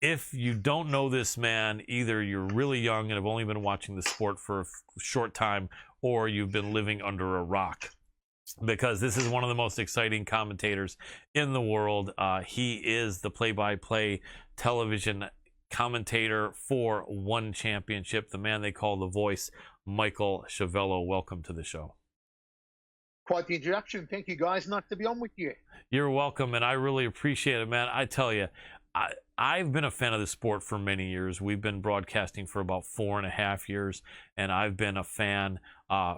if you don't know this man, either you're really young and have only been watching the sport for a short time, or you've been living under a rock, because this is one of the most exciting commentators in the world. He is the play-by-play television commentator for one championship, the man they call the Voice, Michael Schiavello. Welcome to the show. Quite the introduction. Thank you, guys. Nice to be on with you. You're welcome, and I really appreciate it, man. I tell you, I've been a fan of the sport for many years. We've been broadcasting for about 4.5 years, and I've been a fan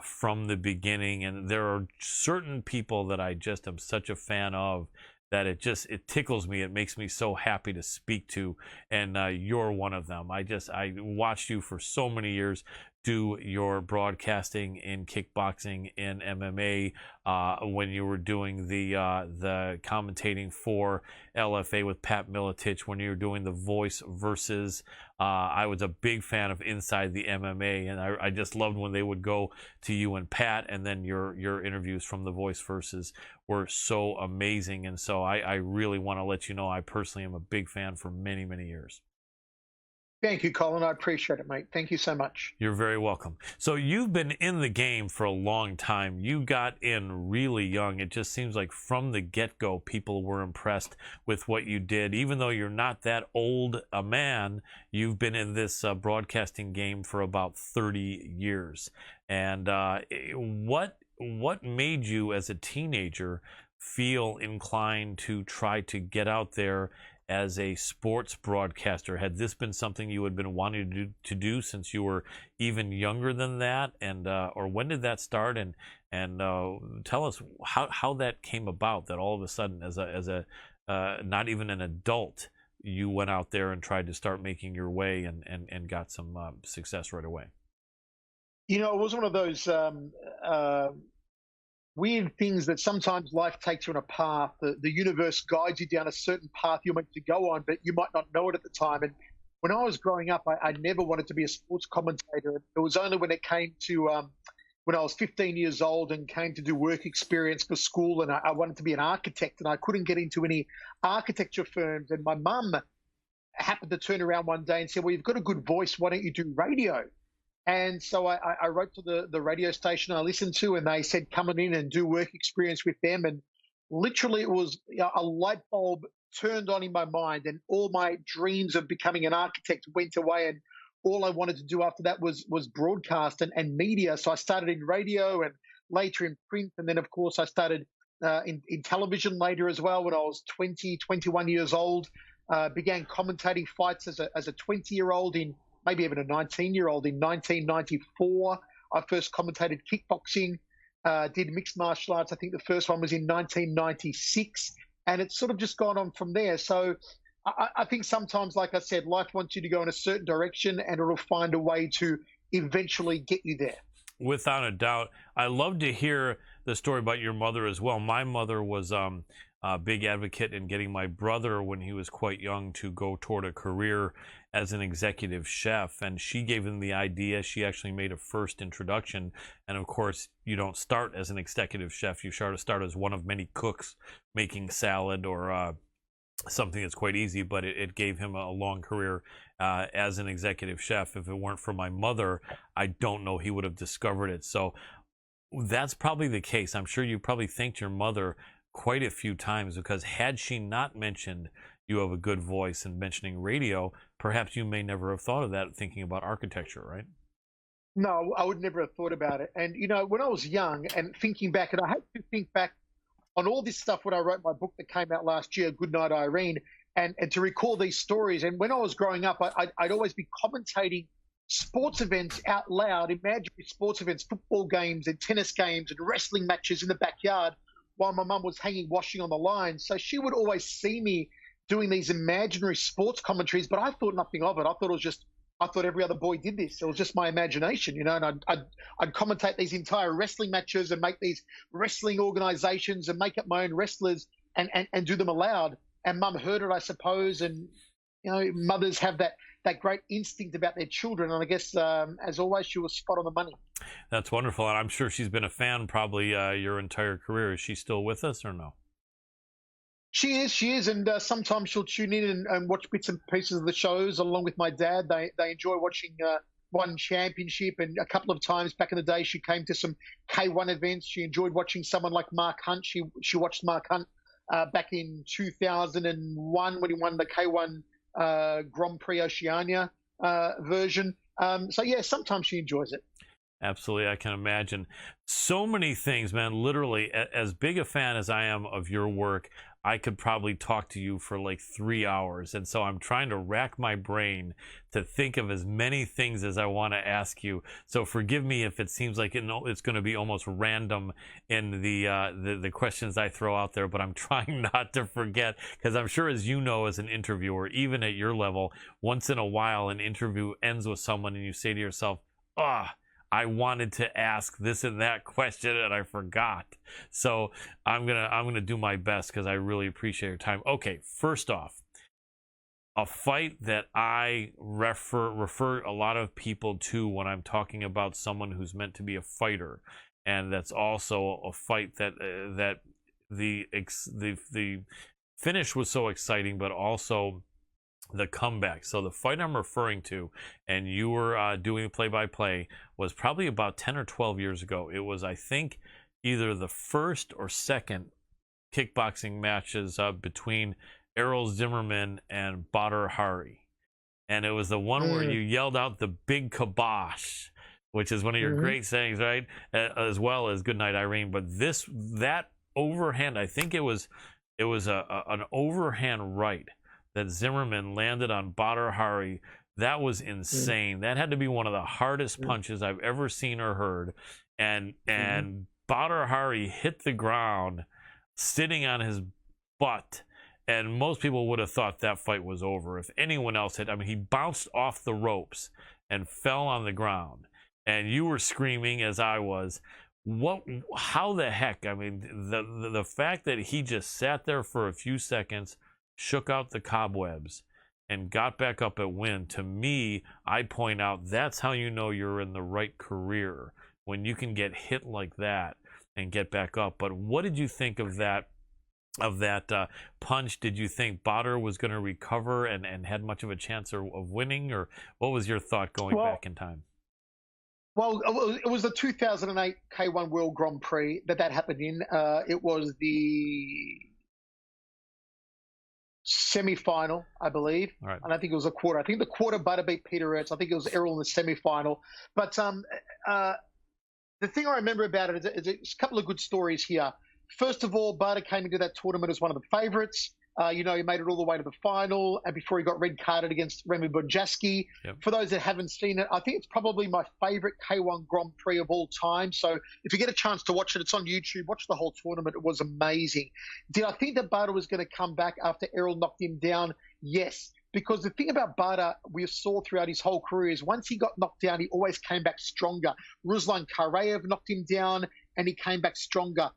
from the beginning. And there are certain people that I just am such a fan of that it tickles me. It makes me so happy to speak to, and you're one of them. I watched you for so many years do your broadcasting in kickboxing, in MMA, when you were doing the commentating for LFA with Pat Miletich, when you were doing the Voice versus. I was a big fan of Inside the MMA, and I just loved when they would go to you and Pat, and then your interviews from the Voice versus were so amazing. And so I really want to let you know I personally am a big fan for many, many years. Thank you, Colin. I appreciate it, mate. Thank you so much. You're very welcome. So you've been in the game for a long time. You got in really young. It just seems like from the get-go, people were impressed with what you did. Even though you're not that old a man, you've been in this broadcasting game for about 30 years. And what made you, as a teenager, feel inclined to try to get out there as a sports broadcaster? Had this been something you had been wanting to do since you were even younger than that? And or when did that start? And tell us how that came about, that all of a sudden, as a not even an adult, you went out there and tried to start making your way and got some success right away. You know, it was one of those weird things that sometimes life takes you on a path. The universe guides you down a certain path you're meant to go on, but you might not know it at the time. And when I was growing up, I never wanted to be a sports commentator. It was only when it came to when I was 15 years old and came to do work experience for school, and I wanted to be an architect, and I couldn't get into any architecture firms. And my mum happened to turn around one day and say, "Well, you've got a good voice. Why don't you do radio?" And so I wrote to the radio station I listened to, and they said, come in and do work experience with them. And literally it was a light bulb turned on in my mind, and all my dreams of becoming an architect went away. And all I wanted to do after that was broadcast and media. So I started in radio and later in print. And then, of course, I started in television later as well when I was 20, 21 years old. Began commentating fights as a 20-year-old maybe even a 19-year-old. In 1994, I first commentated kickboxing, did mixed martial arts. I think the first one was in 1996, and it's sort of just gone on from there. So I think sometimes, like I said, life wants you to go in a certain direction, and it'll find a way to eventually get you there. Without a doubt. I love to hear the story about your mother as well. My mother was a big advocate in getting my brother, when he was quite young, to go toward a career as an executive chef, and she gave him the idea. She actually made a first introduction, and of course you don't start as an executive chef. You start as one of many cooks making salad or something that's quite easy, but it gave him a long career as an executive chef. If it weren't for my mother, I don't know he would have discovered it. So that's probably the case. I'm sure you probably thanked your mother quite a few times, because had she not mentioned you have a good voice and mentioning radio, perhaps you may never have thought of that, thinking about architecture, right? No, I would never have thought about it. And, you know, when I was young and thinking back, and I hope to think back on all this stuff when I wrote my book that came out last year, Goodnight Irene, and to recall these stories. And when I was growing up, I'd always be commentating sports events out loud, imaginary sports events, football games and tennis games and wrestling matches in the backyard, while my mum was hanging washing on the line. So she would always see me doing these imaginary sports commentaries, but I thought nothing of it. I thought every other boy did this. It was just my imagination, you know, and I'd commentate these entire wrestling matches and make these wrestling organizations and make up my own wrestlers and do them aloud. And mum heard it, I suppose. And, you know, mothers have that great instinct about their children. And I guess, as always, she was spot on the money. That's wonderful. And I'm sure she's been a fan probably your entire career. Is she still with us or no? She is, and sometimes she'll tune in and watch bits and pieces of the shows along with my dad. They enjoy watching One Championship, and a couple of times back in the day, she came to some K1 events. She enjoyed watching someone like Mark Hunt. She watched Mark Hunt back in 2001 when he won the K1 Grand Prix Oceania version. So yeah, sometimes she enjoys it. Absolutely, I can imagine. So many things, man. Literally, as big a fan as I am of your work, I could probably talk to you for like 3 hours. And so I'm trying to rack my brain to think of as many things as I want to ask you. So forgive me if it seems like it's going to be almost random in the questions I throw out there, but I'm trying not to forget, because I'm sure, as you know, as an interviewer, even at your level, once in a while an interview ends with someone and you say to yourself, I wanted to ask this and that question and I forgot. So I'm gonna do my best, because I really appreciate your time. Okay, first off, a fight that I refer a lot of people to when I'm talking about someone who's meant to be a fighter, and that's also a fight that the finish was so exciting, but also the comeback. So the fight I'm referring to, and you were doing play-by-play, was probably about 10 or 12 years ago. It was, I think, either the first or second kickboxing matches between Errol Zimmerman and Badr Hari. And it was the one where you yelled out the big kibosh, which is one of your great sayings, right? As well as Good Night, Irene. But that overhand, I think it was an overhand right that Zimmerman landed on Badr Hari. That was insane. That had to be one of the hardest punches I've ever seen or heard. And Badr Hari hit the ground sitting on his butt. And most people would have thought that fight was over. If anyone else had, I mean, he bounced off the ropes and fell on the ground. And you were screaming, as I was. How the heck? I mean, the fact that he just sat there for a few seconds, shook out the cobwebs, and got back up at win. To me, I point out that's how you know you're in the right career, when you can get hit like that and get back up. But what did you think of that punch? Did you think Badr was going to recover and had much of a chance of winning, or what was your thought going back in time? Well, it was the 2008 K1 World Grand Prix that happened in. It was the semi-final, I believe, right. And I think it was a quarter. I think the quarter Badr beat Peter Ertz. I think it was Errol in the semi-final. But the thing I remember about it is a couple of good stories here. First of all, Badr came into that tournament as one of the favourites. He made it all the way to the final, and before he got red carded against Remy Bonjaski. Yep. For those that haven't seen it, I think it's probably my favourite K1 Grand Prix of all time. So if you get a chance to watch it, it's on YouTube. Watch the whole tournament. It was amazing. Did I think that Badr was going to come back after Errol knocked him down? Yes. Because the thing about Badr we saw throughout his whole career is once he got knocked down, he always came back stronger. Ruslan Karayev knocked him down, and he came back stronger.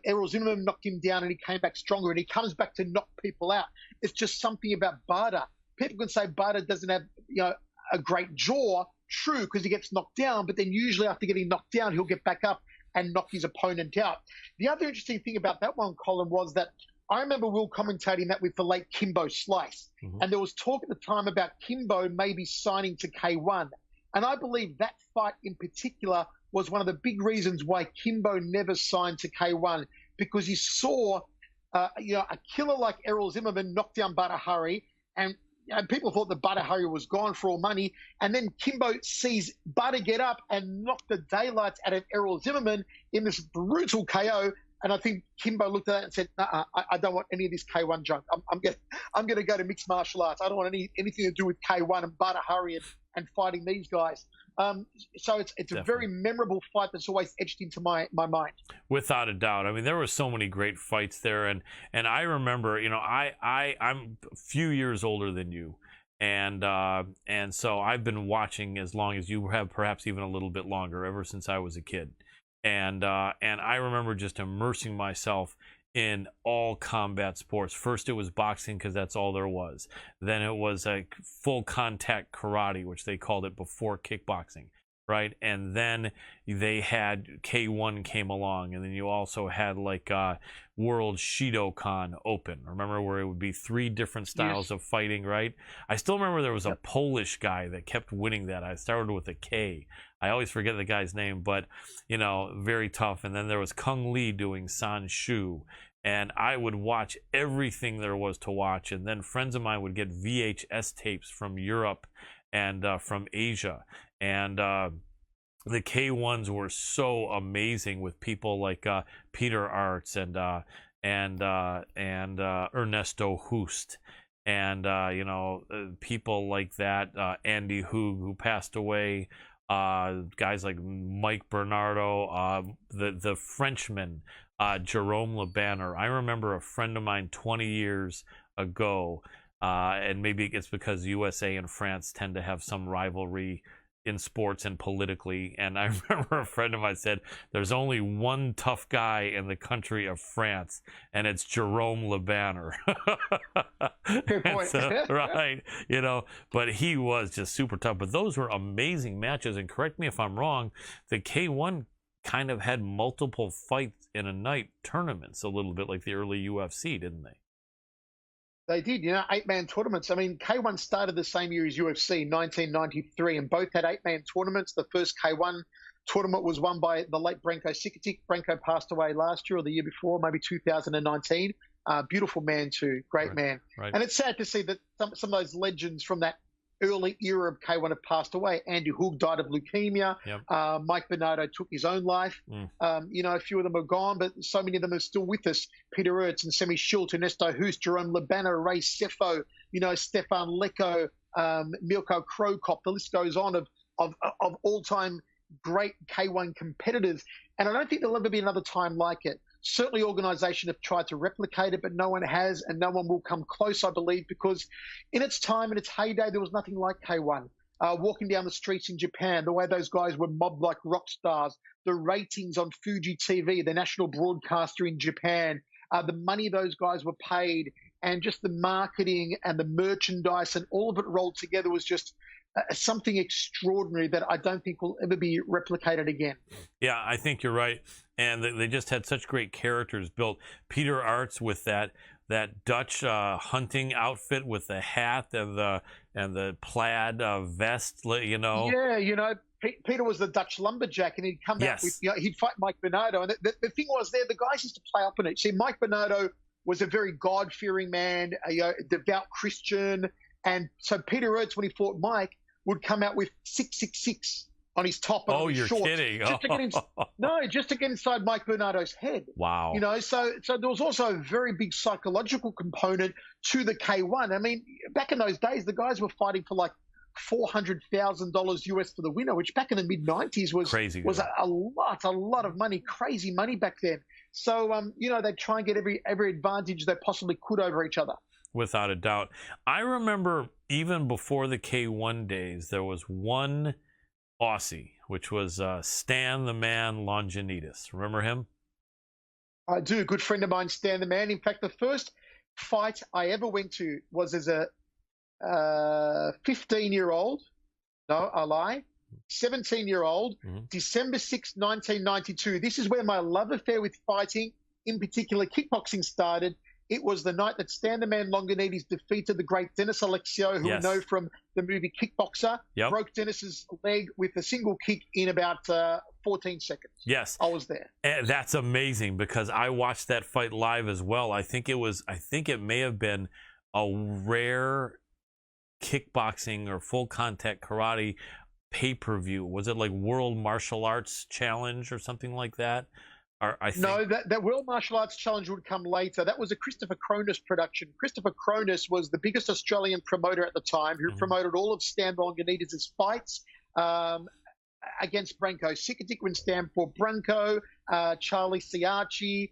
Errol Zimmerman knocked him down and he came back stronger, and he comes back to knock people out. It's just something about Badr. People can say Badr doesn't have, a great jaw. True, because he gets knocked down, but then usually after getting knocked down, he'll get back up and knock his opponent out. The other interesting thing about that one, Colin, was that I remember Will commentating that with the late Kimbo Slice. And there was talk at the time about Kimbo maybe signing to K1. And I believe that fight in particular was one of the big reasons why Kimbo never signed to K1, because he saw, a killer like Errol Zimmerman knock down Badr Hari, and people thought that Badr Hari was gone for all money. And then Kimbo sees Badr get up and knock the daylights out of Errol Zimmerman in this brutal KO. And I think Kimbo looked at that and said, I don't want any of this K1 junk. I'm going to go to mixed martial arts. I don't want anything to do with K1 and Badr Hari and fighting these guys. So it's a very memorable fight that's always etched into my mind. Without a doubt. I mean, there were so many great fights there. And I remember, I'm a few years older than you. And so I've been watching as long as you have, perhaps even a little bit longer, ever since I was a kid. And I remember just immersing myself in all combat sports. First it was boxing, because that's all there was. Then it was full contact karate, which they called it before kickboxing. right? And then they had K1 came along, and then you also had like World Shidokan Open. Remember, where it would be 3 different styles of fighting, right? I still remember there was a Polish guy that kept winning that. I started with a K. I always forget the guy's name, but you know, very tough. And then there was Kung Lee doing San Shu. And I would watch everything there was to watch. And then friends of mine would get VHS tapes from Europe and from Asia. And the K1s were so amazing with people like Peter Arts and Ernesto Hust. And, you know, people like that, Andy Hoog, who passed away, guys like Mike Bernardo, the Frenchman, Jerome Le Banner. I remember a friend of mine 20 years ago, and maybe it's because USA and France tend to have some rivalry in sports and politically. And I remember a friend of mine said, there's only one tough guy in the country of France, and it's Jerome Le Banner. Good point. So, right. You know, but he was just super tough. But those were amazing matches. And correct me if I'm wrong, the K1 kind of had multiple fights in a night tournaments, a little bit like the early UFC, didn't they? They did, you know, 8-man tournaments. I mean, K1 started the same year as UFC, 1993, and both had 8-man tournaments. The first K1 tournament was won by the late Branko Sikitic. Branko passed away last year or the year before, maybe 2019. Beautiful man too, great man. Right. And it's sad to see that some of those legends from that early era of K1 have passed away. Andy Hoog died of leukemia. Yep. Mike Bernardo took his own life. You know, a few of them are gone, but so many of them are still with us. Peter Ertz and Semi Schultz, Ernesto Hust, Jerome Le Banner, Ray Sefo, you know, Stefan Leko, Milko Krokop. The list goes on of all-time great K1 competitors. And I don't think there'll ever be another time like it. Certainly organisations have tried to replicate it, but no one has, and no one will come close, I believe, because in its time, in its heyday, there was nothing like K1. Walking down the streets in Japan, the way those guys were mobbed like rock stars, the ratings on Fuji TV, the national broadcaster in Japan, the money those guys were paid, and just the marketing and the merchandise and all of it rolled together was just something extraordinary that I don't think will ever be replicated again. Yeah, I think you're right. And they just had such great characters built. Peter Arts with that Dutch hunting outfit with the hat and the plaid vest, you know. Yeah, you know, Peter was the Dutch lumberjack, and he'd come out with, you know, he'd fight Mike Bernardo. And the thing was there, the guys used to play up in it. See, Mike Bernardo was a very God-fearing man, a devout Christian. And so Peter Ertz, when he fought Mike, would come out with 666 on his top and on his shorts. Kidding. Just to get inside Mike Bernardo's head. Wow. You know, so there was also a very big psychological component to the K1. I mean, back in those days, the guys were fighting for like $400,000 US for the winner, which back in the mid-90s was crazy. Was a lot of money, crazy money back then. So, you know, they'd try and get every advantage they possibly could over each other. Without a doubt. I remember even before the K1 days, there was one Aussie, which was Stan the Man Longinidis. Remember him? I do. A good friend of mine, Stan the Man. In fact, the first fight I ever went to was as a 15-year-old. No, I lie. 17-year-old, December 6, 1992. This is where my love affair with fighting, in particular kickboxing, started. It was the night that Stan the Man Longinidis defeated the great Dennis Alexio, who we know from the movie Kickboxer. Yep. Broke Dennis's leg with a single kick in about 14 seconds. Yes. I was there. And that's amazing because I watched that fight live as well. I think it may have been a rare kickboxing or full contact karate pay-per-view. Was it like World Martial Arts Challenge or something like that? No, that World Martial Arts Challenge would come later. That was a Christopher Cronus production. Christopher Cronus was the biggest Australian promoter at the time, who promoted all of Stan Longinidis' fights against Branko Sikitic when Stan fought Branko, Charlie Siachi,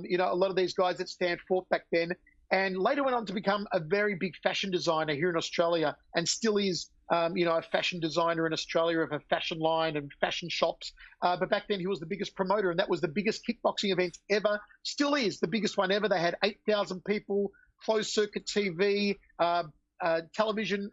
you know, a lot of these guys that Stan fought back then. And later went on to become a very big fashion designer here in Australia, and still is, you know, a fashion designer in Australia of a fashion line and fashion shops. But back then he was the biggest promoter, and that was the biggest kickboxing event ever. Still is the biggest one ever. They had 8,000 people, closed circuit TV, television,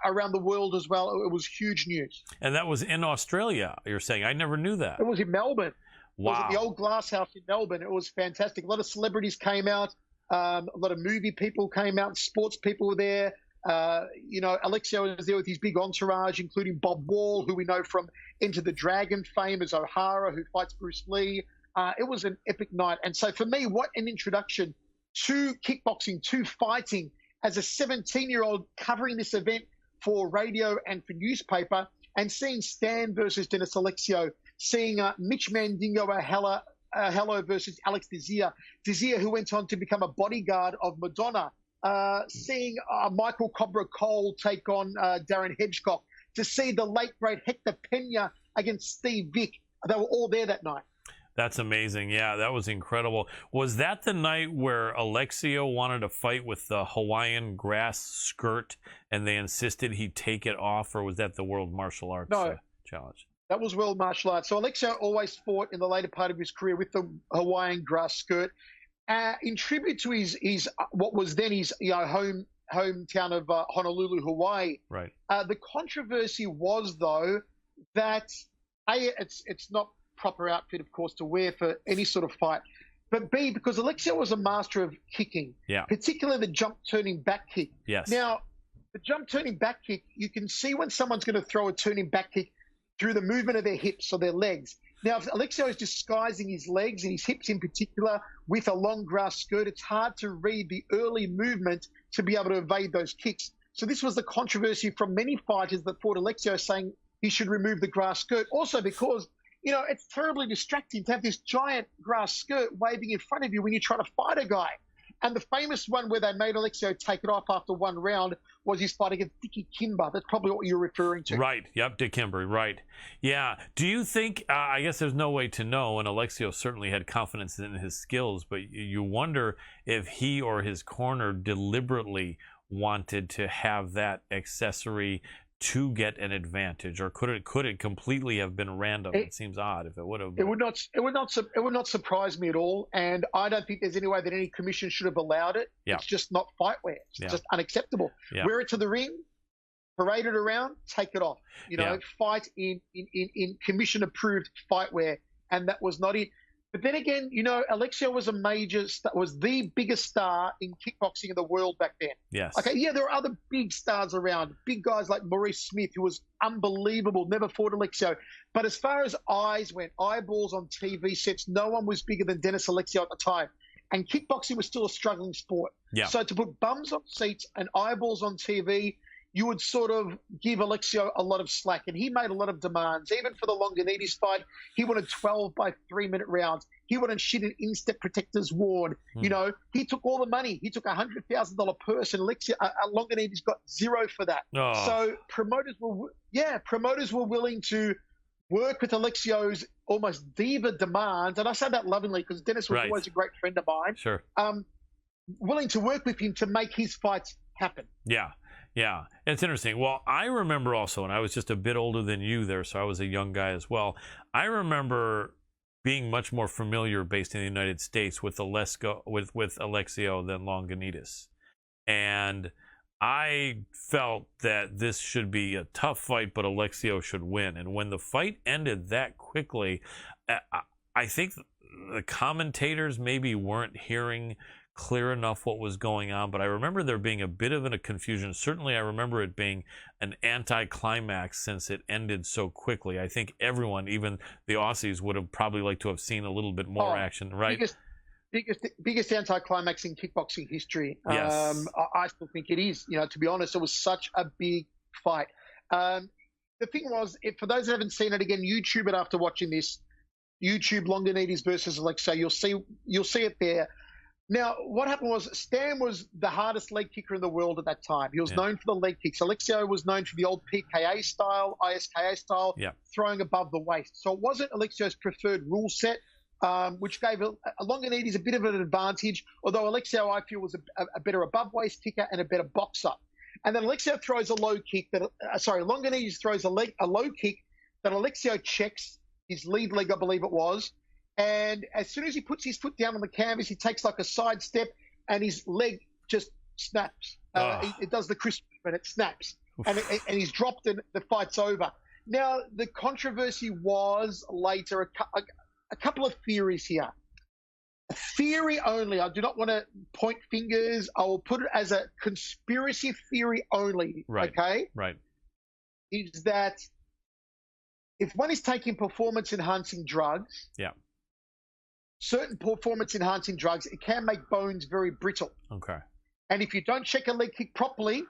around the world as well. It was huge news. And that was in Australia, you're saying? I never knew that. It was in Melbourne. Wow. It was at the old Glass House in Melbourne. It was fantastic. A lot of celebrities came out. A lot of movie people came out. Sports people were there. Alexio was there with his big entourage, including Bob Wall, who we know from Enter the Dragon fame as O'Hara, who fights Bruce Lee. It was an epic night. And so for me, what an introduction to kickboxing, to fighting, as a 17-year-old covering this event for radio and for newspaper, and seeing Stan versus Dennis Alexio, seeing Mitch Mandingo Hello versus Alex Desir who went on to become a bodyguard of Madonna, seeing Michael Cobra Cole take on Darren Hedgecock, to see the late, great Hector Pena against Steve Vick. They were all there that night. That's amazing. Yeah, that was incredible. Was that the night where Alexio wanted to fight with the Hawaiian grass skirt and they insisted he take it off, or was that the World Martial Arts Challenge? That was World Martial Arts. So Alexio always fought in the later part of his career with the Hawaiian grass skirt. In tribute to his what was then his hometown of Honolulu, Hawaii. Right. The controversy was, though, that it's not proper outfit, of course, to wear for any sort of fight. But B, because Alexio was a master of kicking, particularly the jump turning back kick. Yes. Now, the jump turning back kick, you can see when someone's going to throw a turning back kick through the movement of their hips or their legs. Now, if Alexio is disguising his legs and his hips in particular with a long grass skirt, it's hard to read the early movement to be able to evade those kicks. So this was the controversy from many fighters that fought Alexio, saying he should remove the grass skirt. Also because, it's terribly distracting to have this giant grass skirt waving in front of you when you try to fight a guy. And the famous one where they made Alexio take it off after one round was his fight against Dickie Kimber. That's probably what you're referring to. Right. Yep, Dick Kimber. Right. Yeah. Do you think, I guess there's no way to know, and Alexio certainly had confidence in his skills, but you wonder if he or his corner deliberately wanted to have that accessory to get an advantage, or could it completely have been random? It seems odd if it would have. It would not surprise me at all, and I don't think there's any way that any commission should have allowed it. It's just not fight wear. It's just unacceptable. Wear it to the ring, parade it around, take it off. Fight in commission approved fight wear, and that was not it. But then again, Alexio was was the biggest star in kickboxing in the world back then. Yes. Okay, yeah, there are other big stars around, big guys like Maurice Smith, who was unbelievable, never fought Alexio. But as far as eyes went, eyeballs on TV sets, no one was bigger than Dennis Alexio at the time. And kickboxing was still a struggling sport. Yeah. So to put bums on seats and eyeballs on TV, you would sort of give Alexio a lot of slack. And he made a lot of demands. Even for the Longanides fight, he wanted 12 by 3-minute rounds. He wanted shit in instep protectors worn. He took all the money. He took a $100,000 purse, and Longanides got zero for that. Oh. So promoters were willing to work with Alexio's almost diva demands. And I say that lovingly because Dennis was always a great friend of mine. Sure. Willing to work with him to make his fights happen. Yeah. Yeah, it's interesting. Well, I remember also, and I was just a bit older than you there, so I was a young guy as well. I remember being much more familiar, based in the United States, with Alexio than Longanides. And I felt that this should be a tough fight, but Alexio should win. And when the fight ended that quickly, I think the commentators maybe weren't hearing clear enough what was going on, but I remember there being a bit of a confusion. Certainly I remember it being an anticlimax since it ended so quickly. I think everyone, even the Aussies, would have probably liked to have seen a little bit more action, right? Biggest anticlimax in kickboxing history. Yes. I still think it is. To be honest, it was such a big fight. The thing was, for those that haven't seen it, again, YouTube it after watching this. YouTube Longanides versus Alexio. You'll see it there. Now, what happened was Stan was the hardest leg kicker in the world at that time. He was known for the leg kicks. Alexio was known for the old PKA style, ISKA style, throwing above the waist. So it wasn't Alexio's preferred rule set, which gave Longanides a bit of an advantage, although Alexio, I feel, was a better above waist kicker and a better boxer. And then Alexio throws a low kick Longanides throws a low kick that Alexio checks, his lead leg, I believe it was. And as soon as he puts his foot down on the canvas, he takes like a side step and his leg just snaps. It does the crisp and it snaps. and he's dropped and the fight's over. Now, the controversy was later a couple of theories here. A theory only. I do not want to point fingers. I will put it as a conspiracy theory only. Right. Okay? Right. Is that if one is taking performance-enhancing drugs, Yeah. certain performance-enhancing drugs, it can make bones very brittle. Okay. And if you don't check a leg kick properly,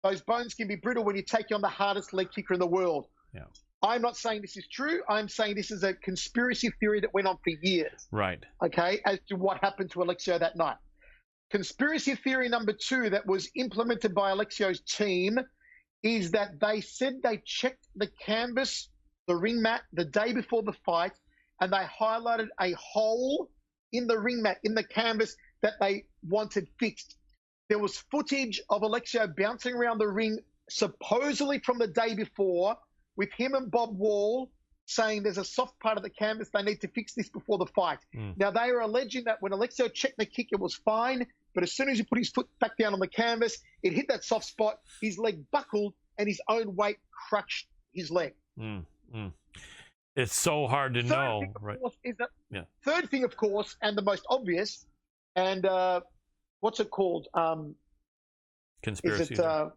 those bones can be brittle when you take on the hardest leg kicker in the world. Yeah. I'm not saying this is true. I'm saying this is a conspiracy theory that went on for years. Right. Okay, as to what happened to Alexio that night. Conspiracy theory number 2 that was implemented by Alexio's team is that they said they checked the canvas, the ring mat, the day before the fight, and they highlighted a hole in the ring mat, in the canvas, that they wanted fixed. There was footage of Alexio bouncing around the ring, supposedly from the day before, with him and Bob Wall saying there's a soft part of the canvas, they need to fix this before the fight. Now, they are alleging that when Alexio checked the kick, it was fine, but as soon as he put his foot back down on the canvas, it hit that soft spot, his leg buckled, and his own weight crushed his leg. It's so hard to know. Right. Third thing, of course, and the most obvious, and what's it called? Conspiracy. Is it,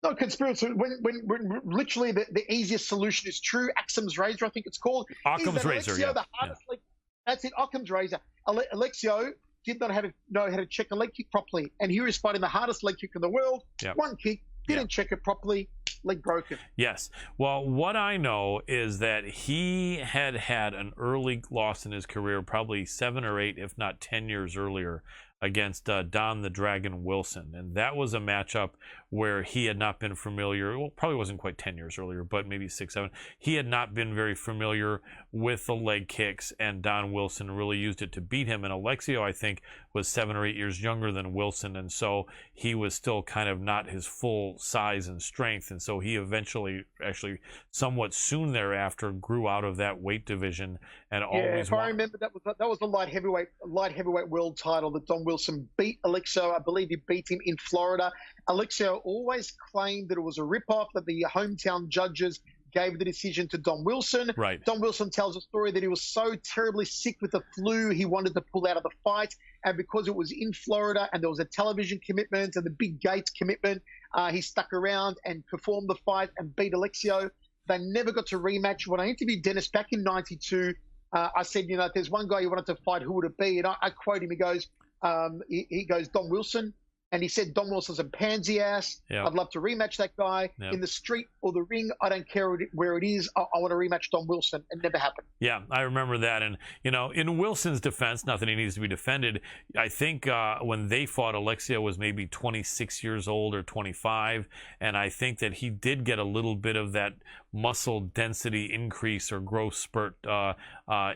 no, conspiracy. When literally the easiest solution is true. Occam's razor, I think it's called. Occam's razor, Alexio, the hardest leg, that's it, Occam's razor. Alexio did not know how to check a leg kick properly. And he was fighting the hardest leg kick in the world. Yep. One kick, didn't check it properly, leg broken. Yes. Well, what I know is that he had an early loss in his career, probably 7 or 8, if not 10 years earlier, against Don the Dragon Wilson. And that was a matchup where he had not been familiar, well, probably wasn't quite 10 years earlier, but maybe 6, 7. He had not been very familiar with the leg kicks, and Don Wilson really used it to beat him. And Alexio, I think, was 7 or 8 years younger than Wilson, and so he was still kind of not his full size and strength. And so he eventually, actually somewhat soon thereafter, grew out of that weight division and always if I remember, that was the light heavyweight world title that Don Wilson beat Alexio. I believe he beat him in Florida. Alexio always claimed that it was a ripoff, that the hometown judges gave the decision to Don Wilson. Right. Don Wilson tells a story that he was so terribly sick with the flu, he wanted to pull out of the fight. And because it was in Florida and there was a television commitment and the big gates commitment, he stuck around and performed the fight and beat Alexio. They never got to rematch. When I interviewed Dennis back in '92, I said, if there's one guy you wanted to fight, who would it be? And I quote him. He goes, Don Wilson. And he said, Don Wilson's a pansy ass. Yep. I'd love to rematch that guy in the street or the ring. I don't care where it is. I want to rematch Don Wilson. It never happened. Yeah, I remember that. And, in Wilson's defense, not that he needs to be defended, I think when they fought, Alexio was maybe 26 years old or 25. And I think that he did get a little bit of that muscle density increase or growth spurt,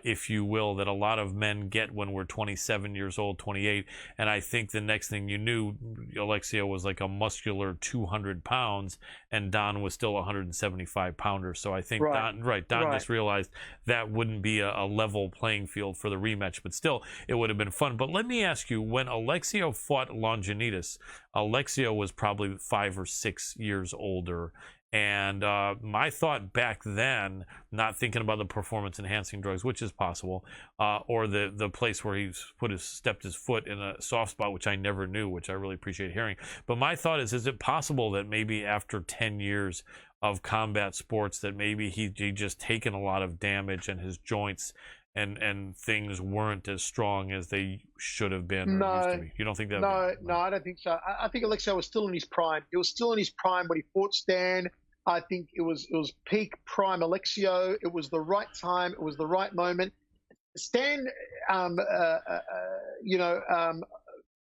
if you will, that a lot of men get when we're 27 years old, 28. And I think the next thing you knew, Alexio was like a muscular 200 pounds and Don was still a 175 pounder. So I think Don just realized that wouldn't be a level playing field for the rematch, but still it would have been fun. But let me ask you, when Alexio fought Longinidis, Alexio was probably 5 or 6 years older. And my thought back then, not thinking about the performance-enhancing drugs, which is possible, or the place where he's stepped his foot in a soft spot, which I never knew, which I really appreciate hearing. But my thought is it possible that maybe after 10 years of combat sports, that maybe he just taken a lot of damage and his joints and things weren't as strong as they should have been or used to be? You don't think that? No, I don't think so. I think Alexio was still in his prime. He was still in his prime when he fought Stan. I think it was peak prime Alexio. It was the right time. It was the right moment. Stan,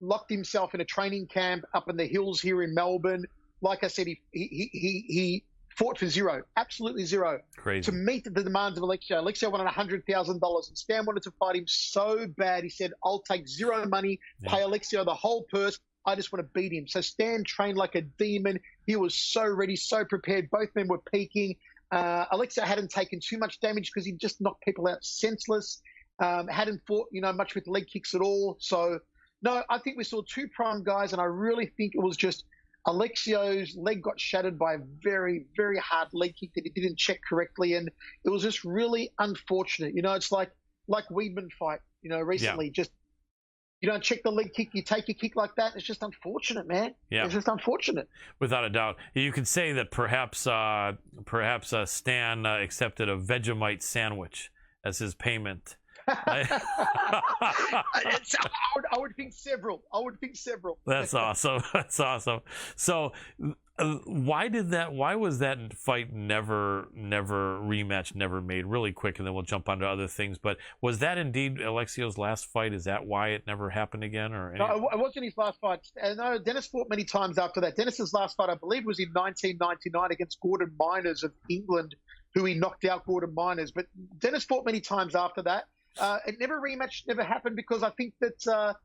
locked himself in a training camp up in the hills here in Melbourne. Like I said, he fought for zero, absolutely zero. Crazy. To meet the demands of Alexio. Alexio wanted $100,000, and Stan wanted to fight him so bad. He said, "I'll take zero money, pay Alexio the whole purse. I just want to beat him." So Stan trained like a demon. He was so ready, so prepared. Both men were peaking. Alexio hadn't taken too much damage because he just knocked people out senseless. Hadn't fought, much with leg kicks at all. So, no, I think we saw two prime guys, and I really think it was just Alexio's leg got shattered by a very, very hard leg kick that he didn't check correctly, and it was just really unfortunate. It's like Weidman fight, recently. Yeah. Just you don't check the leg kick, you take a kick like that. It's just unfortunate, man. Yeah. It's just unfortunate. Without a doubt. You could say that perhaps Stan accepted a Vegemite sandwich as his payment. I would think several. That's awesome. That's awesome. So why was that fight never rematch, never made? Really quick, and then we'll jump onto other things. But was that indeed Alexio's last fight? Is that why it never happened again? Or no, it wasn't his last fight. No, Dennis fought many times after that. Dennis's last fight, I believe, was in 1999 against Gordon Miners of England, who he knocked out Gordon Miners. But Dennis fought many times after that. It never happened because I think that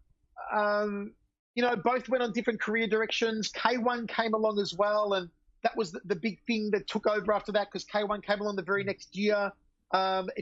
both went on different career directions. K1 came along as well, and that was the big thing that took over after that because K1 came along the very next year. Maybe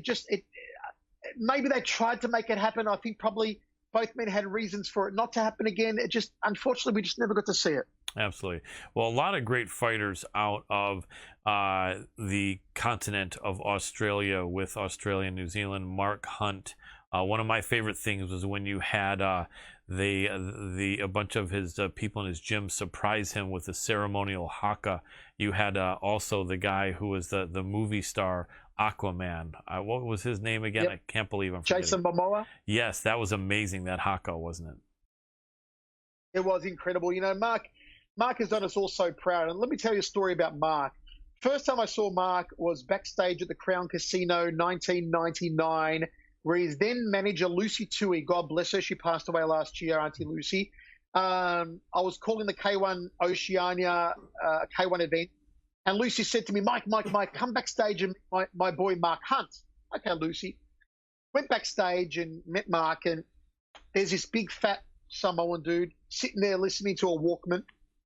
they tried to make it happen. I think probably both men had reasons for it not to happen again. Unfortunately, we just never got to see it. Absolutely. Well, a lot of great fighters out of the continent of Australia with Australia and New Zealand. Mark Hunt. One of my favorite things was when you had a bunch of his people in his gym surprise him with a ceremonial haka. You had also the guy who was the movie star Aquaman. What was his name again? Yep. I can't believe I'm forgetting. Jason Momoa. Yes, that was amazing. That haka, wasn't it? It was incredible. Mark has done us all so proud. And let me tell you a story about Mark. First time I saw Mark was backstage at the Crown Casino, 1999, where his then manager, Lucy Tui, God bless her, she passed away last year, Auntie Lucy. I was calling the K1 Oceania K1 event, and Lucy said to me, Mike, come backstage and meet my boy Mark Hunt. Okay, Lucy. Went backstage and met Mark, and there's this big fat Samoan dude sitting there listening to a Walkman,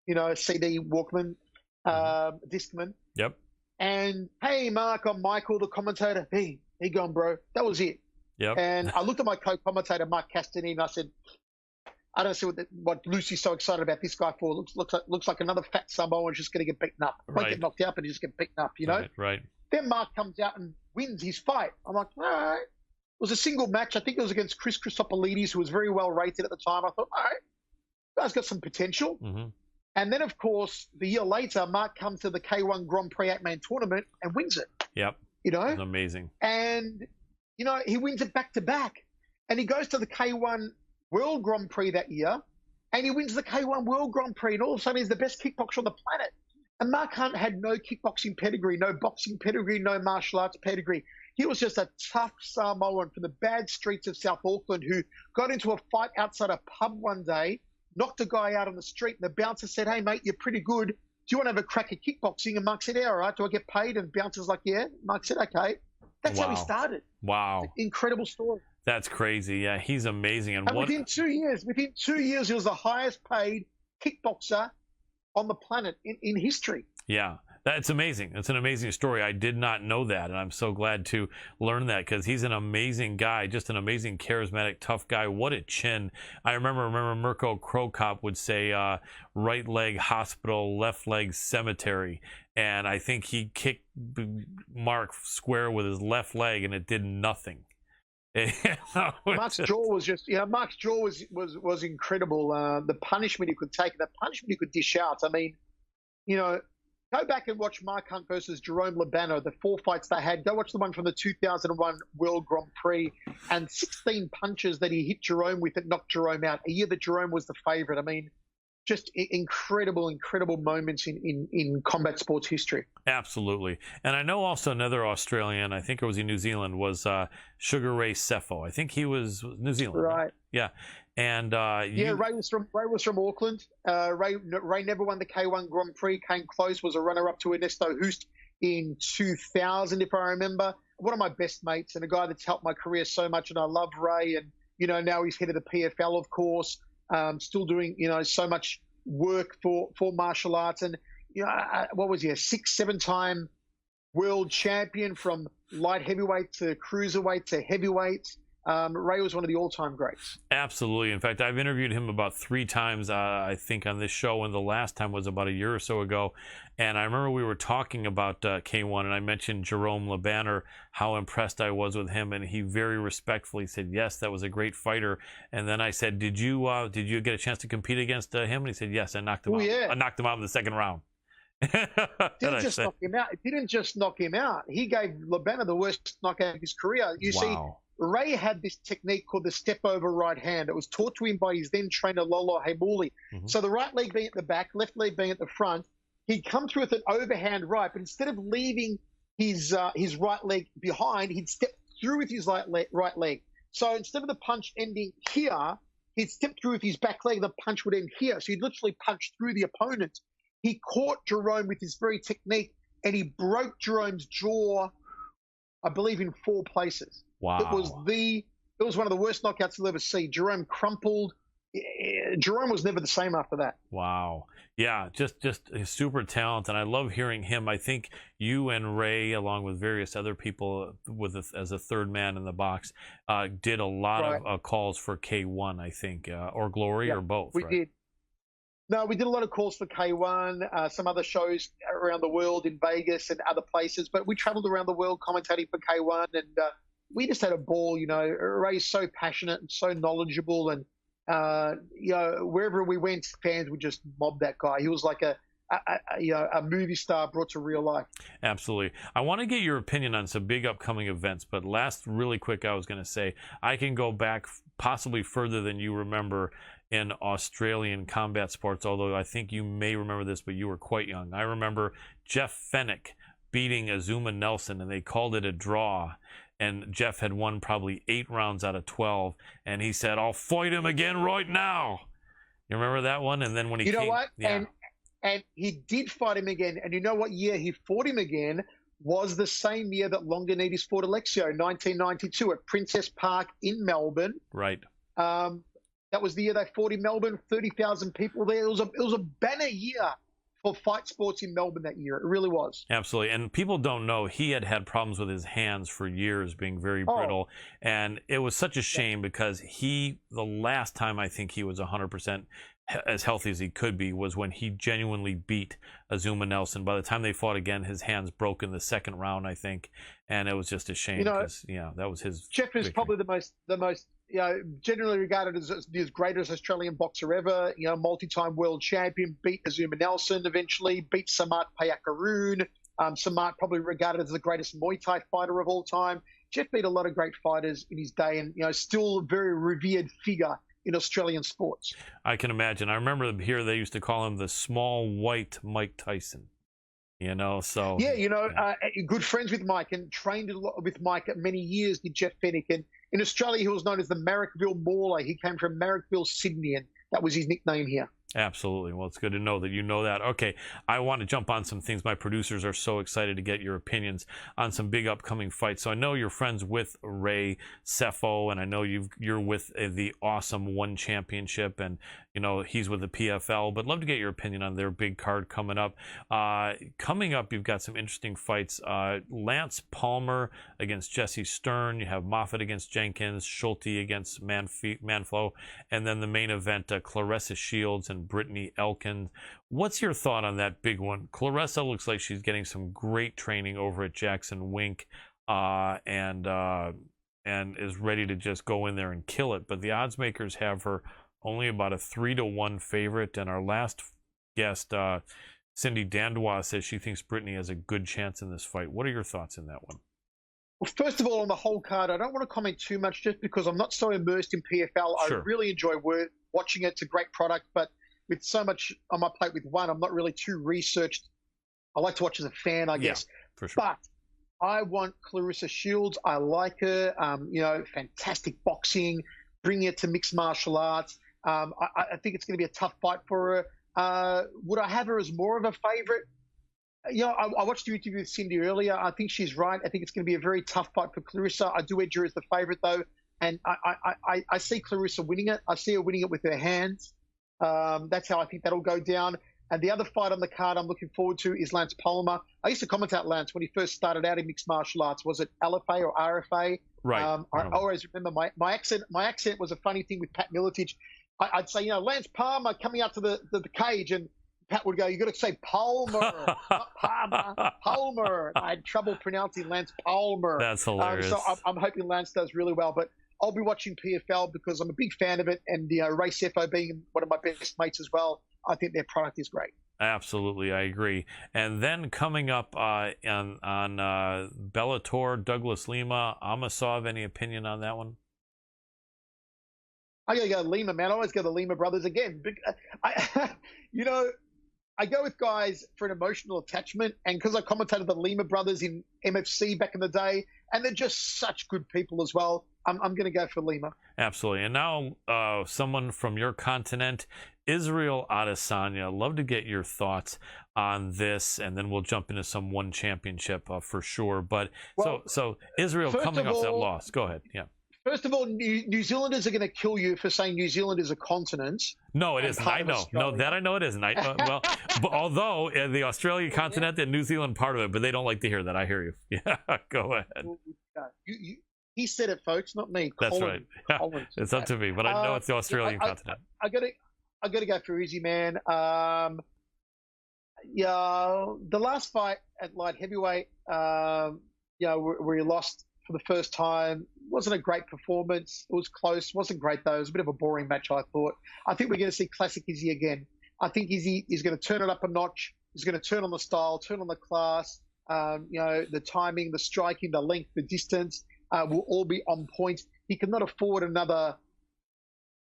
a CD Walkman, Discman. Yep. And, hey, Mark, I'm Michael, the commentator. Hey, how you going, bro? That was it. Yep. And I looked at my co-commentator, Mark Castanini, and I said, I don't see what Lucy's so excited about this guy for. Looks like another fat Samoan's just going to get beaten up. Won't get knocked out, but he's just get beaten up, Right. Then Mark comes out and wins his fight. I'm like, all right. It was a single match. I think it was against Chris Christopolidis, who was very well rated at the time. I thought, all right, guy's got some potential. Mm-hmm. And then, of course, the year later, Mark comes to the K1 Grand Prix 8-man tournament and wins it. Yep. It was amazing. And, he wins it back-to-back. And he goes to the K1 World Grand Prix that year, and he wins the K1 World Grand Prix, and all of a sudden he's the best kickboxer on the planet. And Mark Hunt had no kickboxing pedigree, no boxing pedigree, no martial arts pedigree. He was just a tough Samoan from the bad streets of South Auckland who got into a fight outside a pub one day, knocked a guy out on the street, and the bouncer said, hey, mate, you're pretty good. Do you want to have a crack at kickboxing? And Mark said, yeah, all right. Do I get paid? And bouncer's like, yeah. Mark said, okay. That's how he started. Wow. Incredible story. That's crazy. Yeah, he's amazing. And within 2 years, he was the highest paid kickboxer on the planet in history. Yeah, that's amazing. That's an amazing story. I did not know that, and I'm so glad to learn that because he's an amazing guy, just an amazing, charismatic, tough guy. What a chin. I remember Mirko Krokop would say right leg hospital, left leg cemetery, and I think he kicked Mark square with his left leg, and it did nothing. Mark's jaw was just, Mark's jaw was incredible. The punishment he could take, the punishment he could dish out. I mean, go back and watch Mark Hunt versus Jerome Labano, the 4 fights they had. Go watch the one from the 2001 World Grand Prix, and 16 punches that he hit Jerome with that knocked Jerome out. A year that Jerome was the favorite. I mean, just incredible moments in combat sports history. Absolutely. And I know also another Australian, I think it was in New Zealand, was Sugar Ray Sefo. I think he was New Zealand. Right. Yeah. And Ray was from Auckland. Ray never won the K1 Grand Prix, came close, was a runner-up to Ernesto Hoost in 2000, if I remember. One of my best mates and a guy that's helped my career so much, and I love Ray. And, now he's head of the PFL, of course. Still doing, so much work for martial arts. And, what was he, a 6-7-time world champion from light heavyweight to cruiserweight to heavyweight. Ray was one of the all-time greats. Absolutely. In fact, I've interviewed him about 3 times, I think, on this show, and the last time was about a year or so ago. And I remember we were talking about K1, and I mentioned Jerome LeBanner, how impressed I was with him, and he very respectfully said, "Yes, that was a great fighter." And then I said, "Did you get a chance to compete against him?" And he said, "Yes, I knocked him out. Yeah. I knocked him out in the second round." Didn't just knock him out. It didn't just knock him out. He gave LeBanner the worst knockout of his career. You see, Ray had this technique called the step over right hand. It was taught to him by his then trainer, Lolo Haimuli. So the right leg being at the back, left leg being at the front, he'd come through with an overhand right, but instead of leaving his right leg behind, he'd step through with his right leg. So instead of the punch ending here, he'd step through with his back leg, the punch would end here. So he'd literally punch through the opponent. He caught Jerome with his very technique, and he broke Jerome's jaw, I believe, in 4 places. Wow. It was one of the worst knockouts you'll ever see. Jerome crumpled. Jerome was never the same after that. Wow. Yeah, just super talented. And I love hearing him. I think you and Ray, along with various other people as a third man in the box, did a lot of calls for K1, I think, or Glory, or both. We did. No, we did a lot of calls for K1, some other shows around the world in Vegas and other places, but we traveled around the world commentating for K1, and we just had a ball. You know, Ray's so passionate and so knowledgeable, and you know, wherever we went, fans would just mob that guy. He was like a movie star brought to real life. Absolutely. I want to get your opinion on some big upcoming events, but last, really quick, I was going to say, I can go back possibly further than you remember in Australian combat sports, although I think you may remember this, but you were quite young. I remember Jeff Fennick beating Azuma Nelson, and they called it a draw, and Jeff had won probably 8 rounds out of 12, and he said, "I'll fight him again right now." You remember that one? And then when he You know what? Yeah. And he did fight him again, and you know what year he fought him again? Was the same year that Longinidis fought Alexio, 1992, at Princess Park in Melbourne. Right. That was the year they fought in Melbourne, 30,000 people there. It was a banner year for fight sports in Melbourne that year. It really was. Absolutely. And people don't know, he had problems with his hands for years, being very brittle. And it was such a shame because the last time I think he was 100% as healthy as he could be was when he genuinely beat Azuma Nelson. By the time they fought again, his hands broke in the second round, I think. And it was just a shame because, that was his Jeff is victory. probably the most generally regarded as the greatest Australian boxer ever, multi-time world champion, beat Azuma Nelson eventually, beat Samart Payakaroon. Samart probably regarded as the greatest Muay Thai fighter of all time. Jeff beat a lot of great fighters in his day, and still a very revered figure in Australian sports. I can imagine. I remember here they used to call him the small white Mike Tyson. So good friends with Mike and trained with Mike many years. Did Jeff Fennick, and in Australia he was known as the Marrickville Mauler. He came from Marrickville, Sydney, and that was his nickname here. Absolutely. Well, it's good to know that you know that. Okay, I want to jump on some things. My producers are so excited to get your opinions on some big upcoming fights. So I know you're friends with Ray Sefo, and I know you're with the awesome One Championship, and he's with the PFL. But love to get your opinion on their big card coming up. Coming up, you've got some interesting fights. Lance Palmer against Jesse Stern. You have Moffitt against Jenkins, Schulte against Manflo, and then the main event, Claressa Shields and Brittany Elkins. What's your thought on that big one? Claressa looks like she's getting some great training over at Jackson Wink, and is ready to just go in there and kill it. But the odds makers have her only about a 3-1 favorite. And our last guest, Cindy Dandois, says she thinks Brittany has a good chance in this fight. What are your thoughts in that one? Well, first of all, on the whole card, I don't want to comment too much just because I'm not so immersed in PFL. Sure. I really enjoy watching it. It's a great product, but with so much on my plate with one, I'm not really too researched. I like to watch as a fan, I guess. For sure. But I want Claressa Shields. I like her. Fantastic boxing, bringing it to mixed martial arts. I think it's going to be a tough fight for her. Would I have her as more of a favorite? I watched the interview with Cindy earlier. I think she's right. I think it's going to be a very tough fight for Claressa. I do edge her as the favorite, though. And I see Claressa winning it. I see her winning it with her hands. That's how I think that'll go down. And the other fight on the card I'm looking forward to is Lance Palmer. I used to commentate Lance when he first started out in mixed martial arts. Was it LFA or RFA? Right. I always remember my accent. My accent was a funny thing with Pat Miletich. I'd say, Lance Palmer coming out to the cage, and Pat would go, "You got to say Palmer, not Palmer, Palmer." I had trouble pronouncing Lance Palmer. That's hilarious. So I'm hoping Lance does really well. But I'll be watching PFL because I'm a big fan of it, and Ray Sefo being one of my best mates as well, I think their product is great. Absolutely, I agree. And then coming up on Bellator, Douglas Lima, Amasov, any opinion on that one? I gotta go Lima, man. I always go the Lima brothers again. I go with guys for an emotional attachment, and because I commentated the Lima brothers in MFC back in the day, and they're just such good people as well, I'm going to go for Lima. Absolutely. And now someone from your continent, Israel Adesanya. Love to get your thoughts on this, and then we'll jump into some one championship for sure. But so Israel coming off that loss. Go ahead. Yeah. First of all, New Zealanders are going to kill you for saying New Zealand is a continent. No, it isn't. I know. No, that I know it isn't. Well, but although the Australian continent and New Zealand part of it, but they don't like to hear that. I hear you. Yeah, go ahead. He said it, folks, not me. That's right. Yeah, it's up to me, but I know it's the Australian continent. I got to go for Izzy, man. The last fight at light heavyweight, where he lost for the first time, wasn't a great performance. It was close. Wasn't great, though. It was a bit of a boring match, I thought. I think we're going to see classic Izzy again. I think Izzy is going to turn it up a notch. He's going to turn on the style, turn on the class. The timing, the striking, the length, the distance will all be on point. He cannot afford another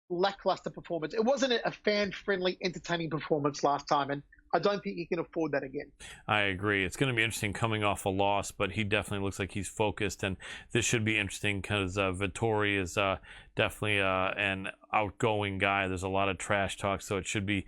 lackluster performance. It wasn't a fan-friendly, entertaining performance last time, and I don't think he can afford that again. I agree. It's going to be interesting coming off a loss, but he definitely looks like he's focused, and this should be interesting because Vettori is definitely an outgoing guy. There's a lot of trash talk, so it should be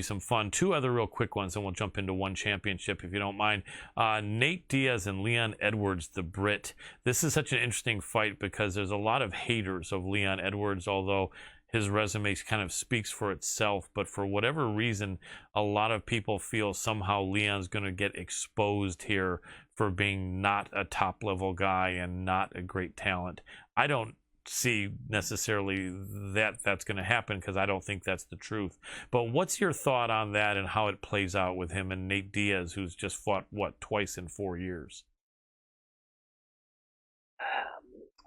some fun. Two other real quick ones, and we'll jump into one championship if you don't mind. Nate Diaz and Leon Edwards, the Brit. This is such an interesting fight because there's a lot of haters of Leon Edwards, although his resume kind of speaks for itself, but for whatever reason, a lot of people feel somehow Leon's going to get exposed here for being not a top-level guy and not a great talent. I don't see necessarily that's going to happen because I don't think that's the truth. But what's your thought on that and how it plays out with him and Nate Diaz, who's just fought, twice in 4 years?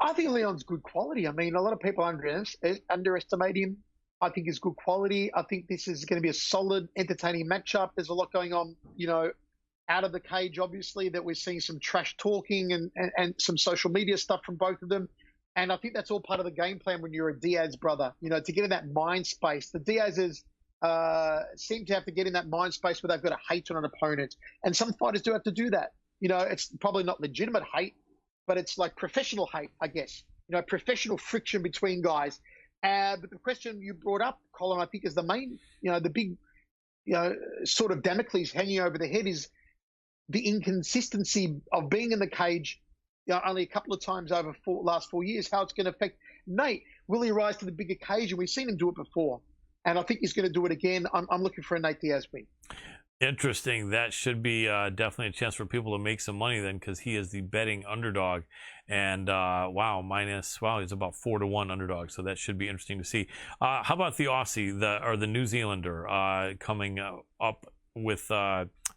I think Leon's good quality. I mean, a lot of people underestimate him. I think he's good quality. I think this is going to be a solid, entertaining matchup. There's a lot going on, out of the cage, obviously, that we're seeing some trash talking and some social media stuff from both of them. And I think that's all part of the game plan when you're a Diaz brother, to get in that mind space. The Diazes seem to have to get in that mind space where they've got to hate on an opponent. And some fighters do have to do that. It's probably not legitimate hate, but it's like professional hate, I guess. Professional friction between guys. But the question you brought up, Colin, I think is the main, the big, sort of Damocles hanging over the head is the inconsistency of being in the cage, only a couple of times over last 4 years, how it's going to affect Nate. Will he rise to the big occasion? We've seen him do it before, and I think he's going to do it again. I'm looking for a Nate Diaz win. Interesting. That should be definitely a chance for people to make some money then, because he is the betting underdog. And he's about 4-1 underdog. So that should be interesting to see. How about the Aussie, the New Zealander coming up with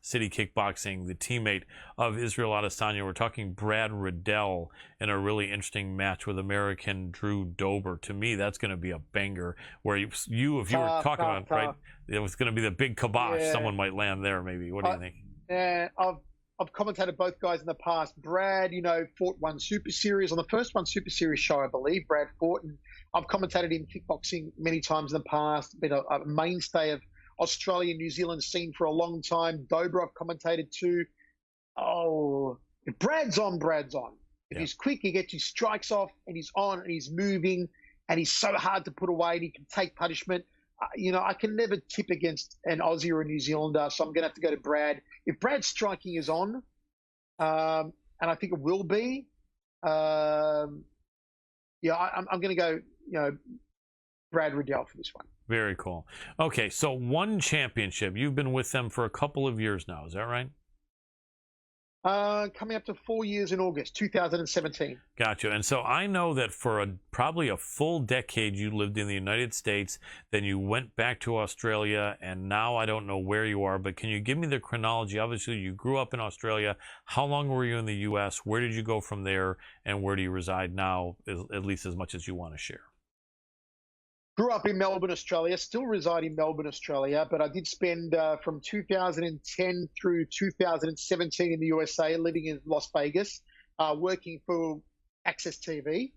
City Kickboxing, the teammate of Israel Adesanya? We're talking Brad Riddell in a really interesting match with American Drew Dober. To me, that's going to be a banger. Where if you were talking about right, it was going to be the big kibosh. Yeah. Someone might land there, maybe. What do you think? Yeah, I've commentated both guys in the past. Brad, fought one Super Series on the first one Super Series show, I believe. Brad fought, and I've commentated in kickboxing many times in the past. Been a mainstay of Australian, New Zealand scene for a long time. Dober I've commentated too. Oh, if Brad's on, Brad's on. If he's quick, he gets his strikes off, and he's on, and he's moving, and he's so hard to put away, and he can take punishment. I can never tip against an Aussie or a New Zealander, so I'm going to have to go to Brad. If Brad's striking is on, and I think it will be, I'm going to go, Brad Riddell for this one. Very cool. Okay, so one championship. You've been with them for a couple of years now. Is that right? Coming up to 4 years in August 2017. Gotcha. And so I know that for probably a full decade you lived in the United States, then you went back to Australia, and now I don't know where you are, but can you give me the chronology? Obviously, you grew up in Australia. How long were you in the U.S.? Where did you go from there, and where do you reside now, at least as much as you want to share? Grew up in Melbourne, Australia, still reside in Melbourne, Australia, but I did spend from 2010 through 2017 in the USA, living in Las Vegas, working for Access TV.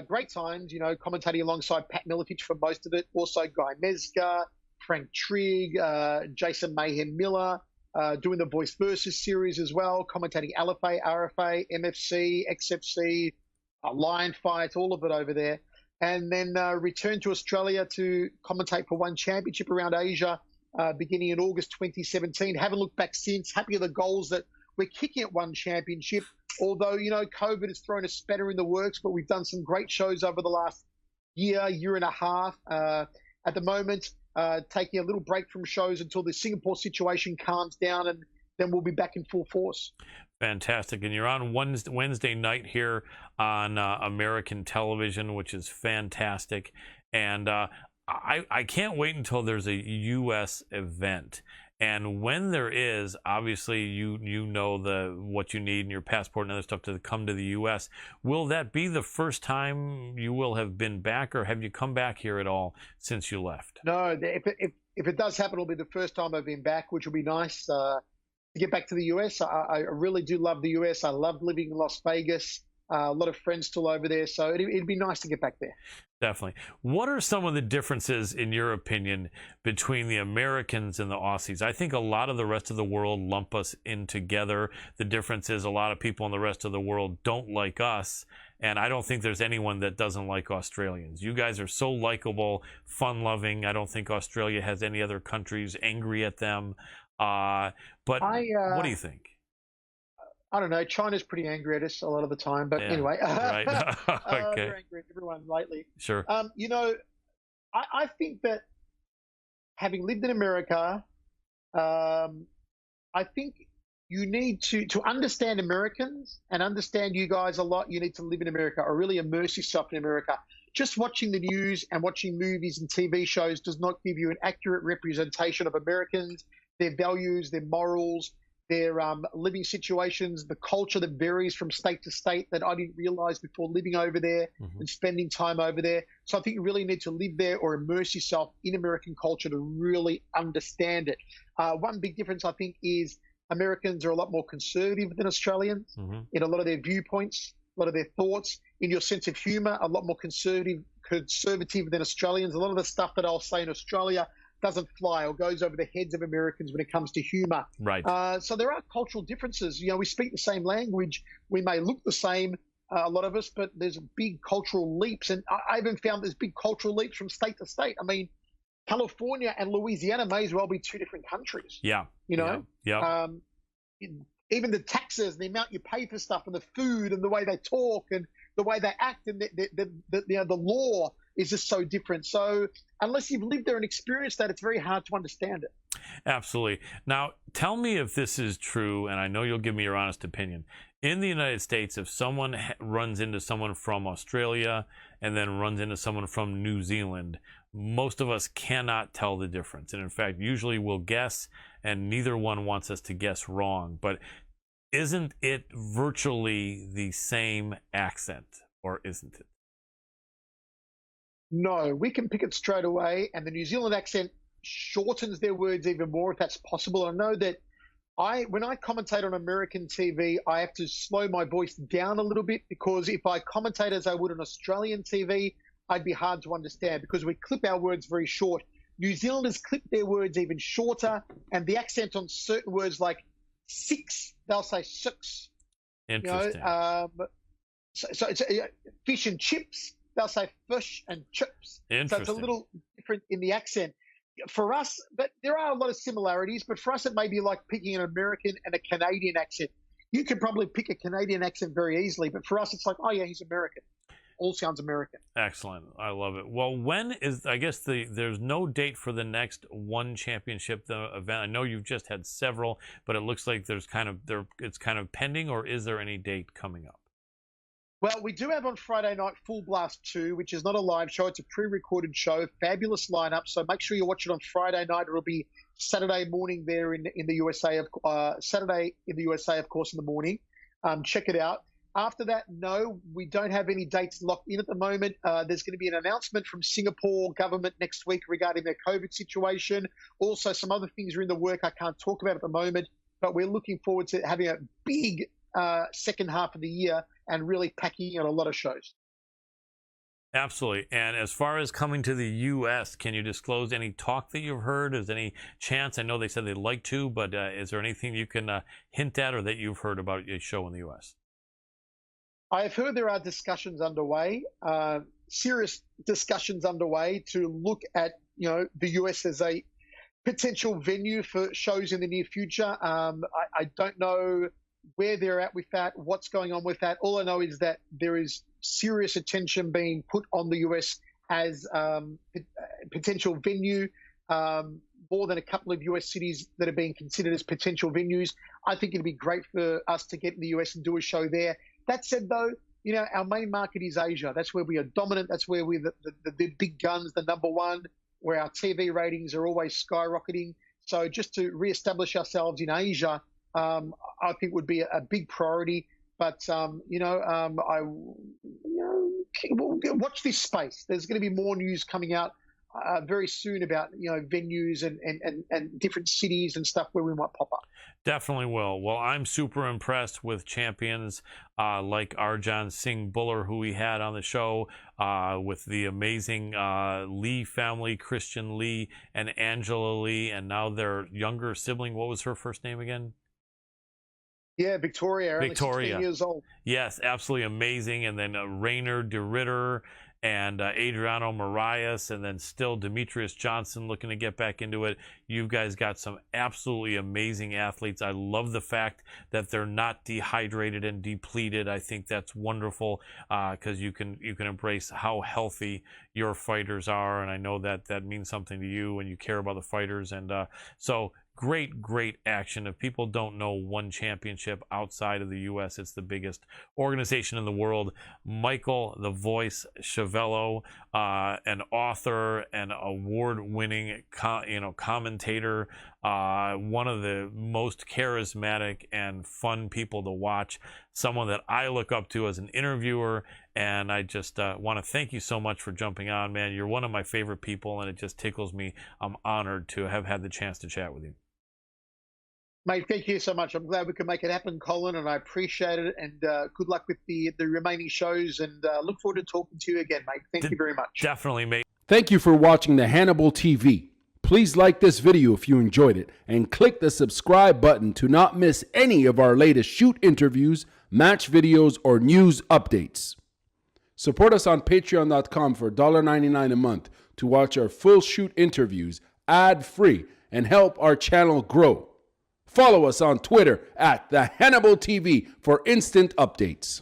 Great times, commentating alongside Pat Miletich for most of it. Also Guy Mezger, Frank Trigg, Jason Mayhem Miller, doing the Voice Versus series as well, commentating LFA, RFA, MFC, XFC, Lion Fight, all of it over there. And then returned to Australia to commentate for one championship around Asia, beginning in August 2017. Haven't looked back since. Happy with the goals that we're kicking at one championship. Although, COVID has thrown a spanner in the works, but we've done some great shows over the last year and a half. At the moment, taking a little break from shows until the Singapore situation calms down, and then we'll be back in full force. Fantastic. And you're on Wednesday night here on American television, which is fantastic. And I can't wait until there's a U.S. event. And when there is, obviously, you know what you need in your passport and other stuff to come to the U.S. Will that be the first time you will have been back, or have you come back here at all since you left? No, if it does happen, it'll be the first time I've been back, which will be nice. To get back to the US, I really do love the US. I love living in Las Vegas. A lot of friends still over there, so it'd be nice to get back there. Definitely. What are some of the differences, in your opinion, between the Americans and the Aussies? I think a lot of the rest of the world lump us in together. The difference is a lot of people in the rest of the world don't like us, and I don't think there's anyone that doesn't like Australians. You guys are so likable, fun-loving. I don't think Australia has any other countries angry at them. But what do you think? I don't know. China's pretty angry at us a lot of the time, but anyway. Right. Okay. They're angry at everyone lately. Sure. I think that having lived in America, I think you need to understand Americans and understand you guys a lot. You need to live in America or really immerse yourself in America. Just watching the news and watching movies and TV shows does not give you an accurate representation of Americans, their values, their morals, their living situations, the culture that varies from state to state that I didn't realize before living over there and spending time over there. So I think you really need to live there or immerse yourself in American culture to really understand it. One big difference, I think, is Americans are a lot more conservative than Australians in a lot of their viewpoints, a lot of their thoughts, in your sense of humor, a lot more conservative than Australians. A lot of the stuff that I'll say in Australia doesn't fly or goes over the heads of Americans when it comes to humor. Right. So there are cultural differences. We speak the same language. We may look the same, a lot of us, but there's big cultural leaps. And I even found there's big cultural leaps from state to state. I mean, California and Louisiana may as well be two different countries. Yeah. Yeah. Even the taxes, the amount you pay for stuff, and the food, and the way they talk, and the way they act, and the law is just so different. So unless you've lived there and experienced that, it's very hard to understand it. Absolutely. Now, tell me if this is true, and I know you'll give me your honest opinion. In the United States, if someone runs into someone from Australia and then runs into someone from New Zealand, most of us cannot tell the difference. And in fact, usually we'll guess, and neither one wants us to guess wrong. But isn't it virtually the same accent, or isn't it? No, we can pick it straight away, and the New Zealand accent shortens their words even more if that's possible. I know that when I commentate on American TV, I have to slow my voice down a little bit, because if I commentate as I would on Australian TV, I'd be hard to understand because we clip our words very short. New Zealanders clip their words even shorter, and the accent on certain words like six, they'll say six. Interesting. So it's fish and chips. They'll say fish and chips. So it's a little different in the accent. For us, but there are a lot of similarities, but for us it may be like picking an American and a Canadian accent. You could probably pick a Canadian accent very easily, but for us it's like, oh yeah, he's American. all sounds American. Excellent. I love it. Well, when is, I guess there's no date for the next one championship event. I know you've just had several, but it looks like it's kind of pending, or is there any date coming up? Well, we do have on Friday night Full Blast 2, which is not a live show. It's a pre-recorded show. Fabulous lineup. So make sure you watch it on Friday night. It'll be Saturday morning there in the USA. Saturday in the USA, of course, in the morning. Check it out. After that, no, we don't have any dates locked in at the moment. There's going to be an announcement from Singapore government next week regarding their COVID situation. Also, some other things are in the work I can't talk about at the moment, but we're looking forward to having a big second half of the year and really packing in a lot of shows. Absolutely. And as far as coming to the U.S., can you disclose any talk that you've heard? Is there any chance? I know they said they'd like to, but is there anything you can hint at or that you've heard about a show in the U.S.? I have heard there are discussions underway, serious discussions underway to look at, the U.S. as a potential venue for shows in the near future. I don't know where they're at with that, what's going on with that. All I know is that there is serious attention being put on the US as a potential venue, more than a couple of US cities that are being considered as potential venues. I think it'd be great for us to get in the US and do a show there. That said, though, our main market is Asia. That's where we are dominant. That's where we're the big guns, the number one, where our TV ratings are always skyrocketing. So just to reestablish ourselves in Asia, I think would be a big priority. But watch this space. There's going to be more news coming out very soon about venues and different cities and stuff where we might pop up. Definitely will. Well, I'm super impressed with champions like Arjan Singh Buller, who we had on the show, with the amazing Lee family, Christian Lee and Angela Lee, and now their younger sibling. What was her first name again? Yeah, Victoria. Only 16 years old. Yes, absolutely amazing. And then Rainer de Ritter and Adriano Marias, and then still Demetrius Johnson looking to get back into it. You guys got some absolutely amazing athletes. I love the fact that they're not dehydrated and depleted. I think that's wonderful because you can embrace how healthy your fighters are, and I know that means something to you and you care about the fighters. And so great action. If people don't know one championship outside of the U.S., it's the biggest organization in the world. Michael the Voice Schiavello, an author, an award-winning commentator, one of the most charismatic and fun people to watch, someone that I look up to as an interviewer, and I just want to thank you so much for jumping on, man. You're one of my favorite people, and it just tickles me. I'm honored to have had the chance to chat with you. Mate, thank you so much. I'm glad we could make it happen, Colin, and I appreciate it. And good luck with the remaining shows, and look forward to talking to you again, mate. Thank you very much. Definitely, mate. Thank you for watching the Hannibal TV. Please like this video if you enjoyed it, and click the subscribe button to not miss any of our latest shoot interviews, match videos, or news updates. Support us on patreon.com for $1.99 a month to watch our full shoot interviews ad-free and help our channel grow. Follow us on Twitter at the Hannibal TV for instant updates.